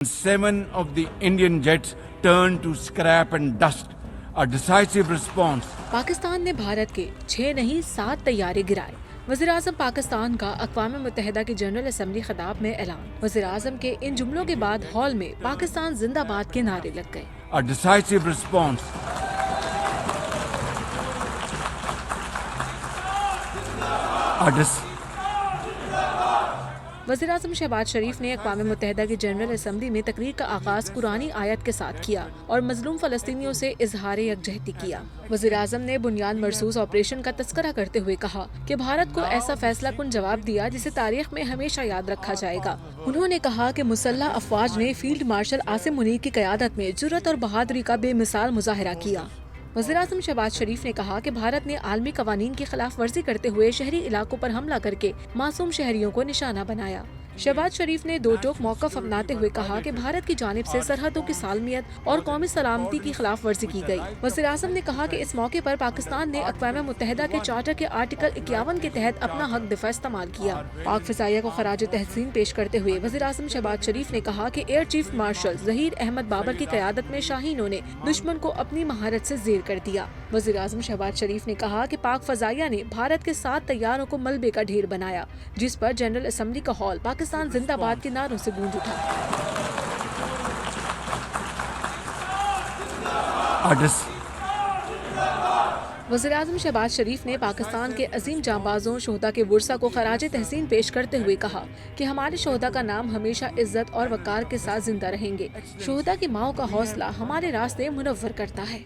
7 of the Indian jets turned to scrap and dust. A decisive response. Pakistan ने भारत के 6 नहीं 7 तैयारे गिराए। वज़ीर-ए-आज़म पाकिस्तान का अक़वाम मुत्तहिदा की जनरल असम्बली खिताब में ऐलान। वज़ीर-ए-आज़म के इन जुमलों के बाद हॉल में पाकिस्तान जिंदाबाद के नारे लग गए। A decisive response. वज़ीर-ए-आज़म शहबाज शरीफ ने अक़वाम मुत्तहिदा की जनरल असम्बली में तकरीर का आगाज़ कुरानी आयत के साथ किया और मज़लूम फ़लस्तीनियों से इज़हार यकजहती किया। वज़ीर-ए-आज़म ने बुनियाद मरसूस ऑपरेशन का तज़किरा करते हुए कहा कि भारत को ऐसा फैसला कुन जवाब दिया जिसे तारीख में हमेशा याद रखा जाएगा। उन्होंने कहा कि मुसल्लह अफ़वाज ने फील्ड मार्शल आसिम मुनीर की क़यादत में जुर्रत और बहादुरी का बेमिसाल मुज़ाहरा किया। वज़ीर-ए-आज़म शहबाज शरीफ ने कहा कि भारत ने आलमी कवानीन की खिलाफ वर्जी करते हुए शहरी इलाकों पर हमला करके मासूम शहरियों को निशाना बनाया। शहबाज शरीफ ने दो टोक मौक़िफ़ अपनाते हुए कहा कि भारत की जानिब से सरहदों की सालमियत और कौमी सलामती की खिलाफ वर्जी की गई। वज़ीर-ए-आज़म ने कहा कि इस मौके पर पाकिस्तान ने अक़वाम मुत्तहिदा के चार्टर के आर्टिकल 51 के तहत अपना हक दिफ़ा इस्तेमाल किया। पाक फ़िज़ाइया को खराज तहसीन पेश करते हुए वज़ीर-ए-आज़म शहबाज शरीफ ने कहा कि air chief marshal Zaheer Ahmed Babar की क़यादत में शाहीनों ने दुश्मन को अपनी महारत से ज़ेर कर दिया। वज़ीर-ए-आज़म शहबाज शरीफ ने कहा कि पाक फ़ज़ाइया ने भारत के 7 तैयारों को मलबे का ढेर बनाया, जिस पर जनरल असम्बली का हॉल पाकिस्तान जिंदाबाद के नारों से गूंज उठा। वज़ीर-ए-आज़म शहबाज शरीफ ने पाकिस्तान के अजीम जांबाजों शोहदा के वर्सा को खराज तहसीन पेश करते हुए कहा कि हमारे शोहदा का नाम हमेशा इज्जत और वक़ार के साथ जिंदा रहेंगे। शोहदा की माओं का हौसला हमारे रास्ते मुनव्वर करता है।